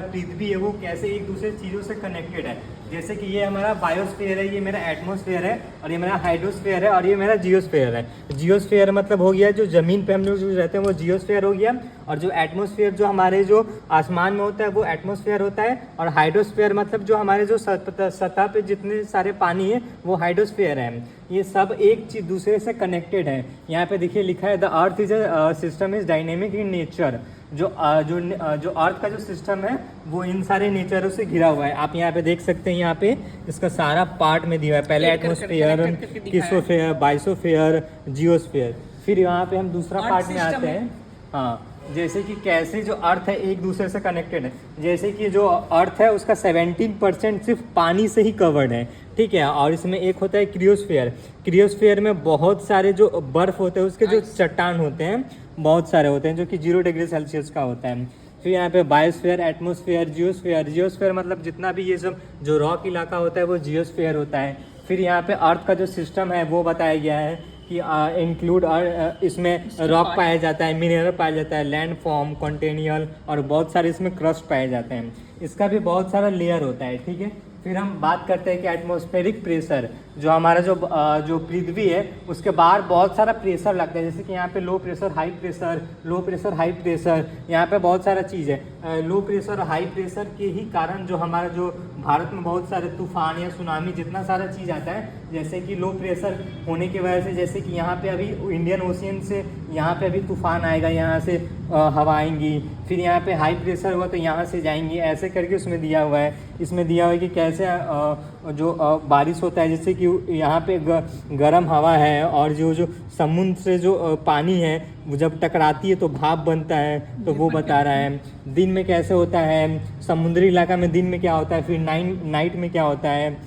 पृथ्वी है वो कैसे एक दूसरे चीज़ों से कनेक्टेड है। जैसे कि ये हमारा बायोस्फीयर है, ये मेरा एटमॉस्फेयर है, और ये मेरा हाइड्रोस्फीयर है, और ये मेरा जियोस्फीयर है। जियोस्फीयर मतलब हो गया जो ज़मीन पे हम लोग जो रहते हैं वो जियोस्फीयर हो गया, और जो एटमॉस्फेयर जो हमारे जो आसमान में होता है वो एटमॉस्फेयर होता है, और हाइड्रोस्फीयर मतलब जो हमारे जो सतह पे जितने सारे पानी है वो हाइड्रोस्फीयर है। ये सब एक चीज दूसरे से कनेक्टेड है। यहाँ पे देखिए लिखा है the earth is a system is dynamic in nature. जो अर्थ का जो सिस्टम है वो इन सारे नेचरों से घिरा हुआ है। आप यहाँ पे देख सकते हैं, यहाँ पे इसका सारा पार्ट में दिया है। पहले एटमॉस्फेयर, किसोफेयर, बाइसोफेयर, जियोस्फेयर। फिर यहाँ पे हम दूसरा पार्ट में आते हैं। हाँ, जैसे कि कैसे जो अर्थ है एक दूसरे से कनेक्टेड है। जैसे कि जो अर्थ है उसका 17% सिर्फ पानी से ही कवर्ड है, ठीक है। और इसमें एक होता है क्रियोस्फीयर। क्रियोस्फीयर में बहुत सारे जो बर्फ होते हैं उसके जो चट्टान होते हैं बहुत सारे होते हैं, जो कि 0 डिग्री सेल्सियस का होता है। फिर यहाँ पे बायोस्फीयर, एटमॉस्फेयर, जियोस्फीयर। जियोस्फीयर मतलब जितना भी ये सब जो रॉक इलाका होता है वो जियोस्फीयर होता है। फिर यहाँ पे अर्थ का जो सिस्टम है वो बताया गया है कि इंक्लूड इसमें रॉक पाया जाता है, मिनरल पाया जाता है, लैंड फॉर्म, कॉन्टिनियल, और बहुत सारे इसमें क्रस्ट पाए जाते हैं। इसका भी बहुत सारा लेयर होता है, ठीक है। फिर हम बात करते हैं कि एटमॉस्फेरिक प्रेशर, जो हमारा जो पृथ्वी है उसके बाहर बहुत सारा प्रेशर लगता है। जैसे कि यहाँ पे low pressure, high pressure, low pressure, high pressure, यहाँ पे बहुत सारा चीज़ है। लो प्रेशर, हाई प्रेशर के ही कारण जो हमारा जो भारत में बहुत सारे तूफान या सुनामी जितना सारा चीज़ आता है। जैसे कि लो प्रेशर होने की वजह से, जैसे कि यहाँ पे अभी इंडियन ओशियन से यहाँ पे अभी तूफान आएगा, यहाँ से हवा आएंगी। फिर यहाँ पे हाई प्रेशर हुआ तो यहाँ से जाएंगी, ऐसे करके उसमें दिया हुआ है। इसमें दिया हुआ है कि कैसे जो बारिश होता है, जैसे कि यहाँ पे गर्म हवा है, और जो समुद्र से जो पानी है वो जब टकराती है तो भाप बनता है, तो वो बता रहा है। दिन में कैसे होता है, समुद्री इलाका में दिन में क्या होता है, फिर नाइट में क्या होता है,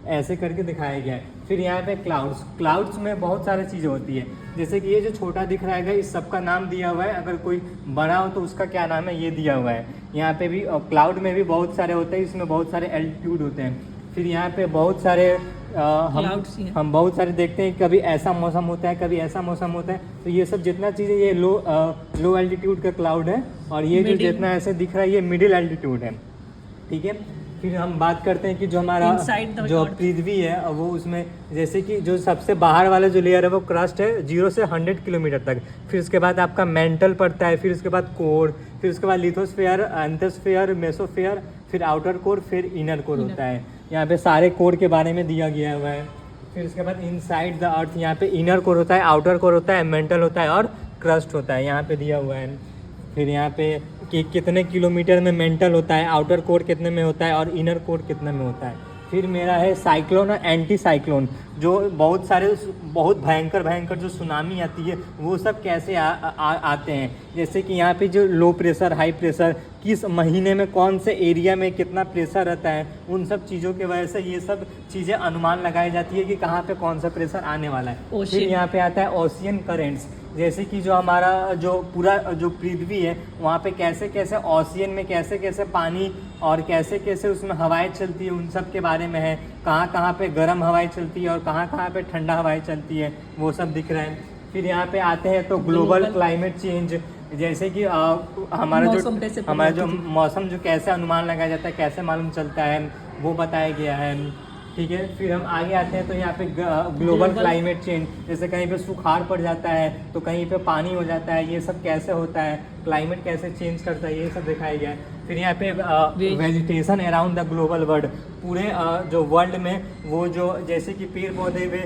ऐसे करके दिखाया गया है। फिर यहाँ पे क्लाउड्स में बहुत सारी चीज़ें होती है। जैसे कि ये जो छोटा दिख रहा है इस सब का नाम दिया हुआ है, अगर कोई बड़ा हो तो उसका क्या नाम है ये दिया हुआ है। यहाँ पे भी क्लाउड में भी बहुत सारे होते हैं, इसमें बहुत सारे एल्टीट्यूड होते हैं। फिर यहाँ पे बहुत सारे हम बहुत सारे देखते हैं, कभी ऐसा मौसम होता है, कभी ऐसा मौसम होता है। तो ये सब जितना चीज़ें ये लो एल्टीट्यूड का क्लाउड है, और ये जो जितना ऐसे दिख रहा है ये मिडिल एल्टीट्यूड है, ठीक है। फिर हम बात करते हैं कि जो हमारा जो पृथ्वी है वो उसमें जैसे कि जो सबसे बाहर वाला जो लेयर है वो क्रस्ट है 0 से 100 किलोमीटर तक। फिर उसके बाद आपका मेंटल पड़ता है, फिर उसके बाद कोर, फिर उसके बाद लिथोस्फीयर, एंथोस्फीयर, मेसोस्फीयर, फिर आउटर कोर, फिर इनर कोर होता है। यहाँ पे सारे कोर के बारे में दिया गया हुआ है। फिर उसके बाद इनसाइड द अर्थ, यहाँ पे इनर कोर होता है, आउटर कोर होता है, मेंटल होता है, और क्रस्ट होता है, यहाँ पे दिया हुआ है। फिर यहाँ पे कि कितने किलोमीटर में मेंटल होता है, आउटर कोर कितने में होता है, और इनर कोर कितने में होता है। फिर मेरा है साइक्लोन और एंटी साइक्लोन, जो बहुत भयंकर जो सुनामी आती है वो सब कैसे आते हैं। जैसे कि यहाँ पे जो लो प्रेशर, हाई प्रेशर, किस महीने में कौन से एरिया में कितना प्रेशर रहता है, उन सब चीज़ों की वजह से ये सब चीज़ें अनुमान लगाई जाती है कि कहाँ पे कौन सा प्रेशर आने वाला है। फिर यहाँ पे आता है ओशियन करेंट्स, जैसे कि जो हमारा जो पूरा जो पृथ्वी है वहाँ पे कैसे कैसे ओशियन में कैसे कैसे पानी और कैसे कैसे उसमें हवाएं चलती है, उन सब के बारे में है। कहाँ कहाँ पे गर्म हवाएं चलती है और कहाँ कहाँ पे ठंडा हवाएं चलती है, वो सब दिख रहा है। फिर यहाँ पे आते हैं तो ग्लोबल क्लाइमेट चेंज, जैसे कि हमारा जो मौसम जो कैसे अनुमान लगाया जाता है, कैसे मालूम चलता है, वो बताया गया है, ठीक है। फिर हम आगे आते हैं तो यहाँ पे ग्लोबल क्लाइमेट चेंज, जैसे कहीं पे सुखाड़ पड़ जाता है तो कहीं पे पानी हो जाता है, ये सब कैसे होता है, क्लाइमेट कैसे चेंज करता है, ये सब दिखाया गया है। फिर यहाँ पे vegetation around the global world, पूरे जो वर्ल्ड में वो जो जैसे कि पेड़ पौधे में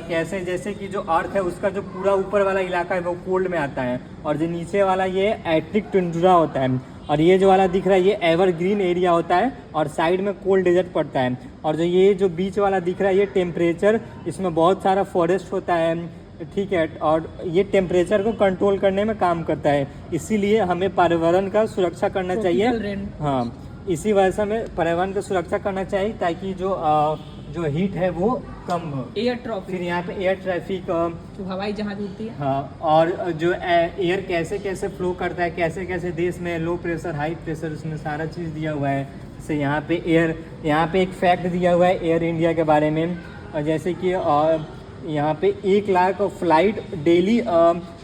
कैसे, जैसे कि जो अर्थ है उसका जो पूरा ऊपर वाला इलाका है वो कोल्ड में आता है, और जो नीचे वाला ये आर्कटिक टुंड्रा होता है, और ये जो वाला दिख रहा है ये एवरग्रीन एरिया होता है, और साइड में कोल्ड डेजर्ट पड़ता है। और जो बीच वाला दिख रहा है ये टेम्परेचर, इसमें बहुत सारा फॉरेस्ट होता है, ठीक है, और ये टेम्परेचर को कंट्रोल करने में काम करता है। इसीलिए हमें पर्यावरण का सुरक्षा करना चाहिए। हाँ, इसी वजह से हमें पर्यावरण की सुरक्षा करना चाहिए ताकि जो हीट है वो कम हो। एयर ट्रैफिक, फिर यहाँ पे एयर ट्रैफिक, जो हवाई जहाज उड़ती है, हाँ, और जो एयर कैसे कैसे फ्लो करता है, कैसे कैसे देश में लो प्रेशर, हाई प्रेशर, उसमें सारा चीज़ दिया हुआ है। जैसे यहाँ पे एक फैक्ट दिया हुआ है एयर इंडिया के बारे में, जैसे कि यहाँ पे 1 लाख फ्लाइट डेली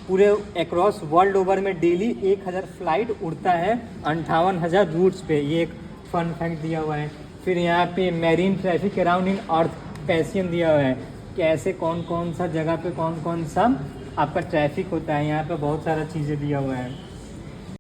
पूरे अक्रॉस वर्ल्ड ओवर में डेली 1000 फ्लाइट उड़ता है 58,000 रूट्स पे। ये एक फन फैक्ट दिया हुआ है। फिर यहाँ पे मैरीन ट्रैफिक अराउंड इन अर्थ पैसियन दिया हुआ है कि ऐसे कौन कौन सा जगह पे कौन कौन सा आपका ट्रैफिक होता है। यहाँ पे बहुत सारा चीज़ें दिया हुआ है।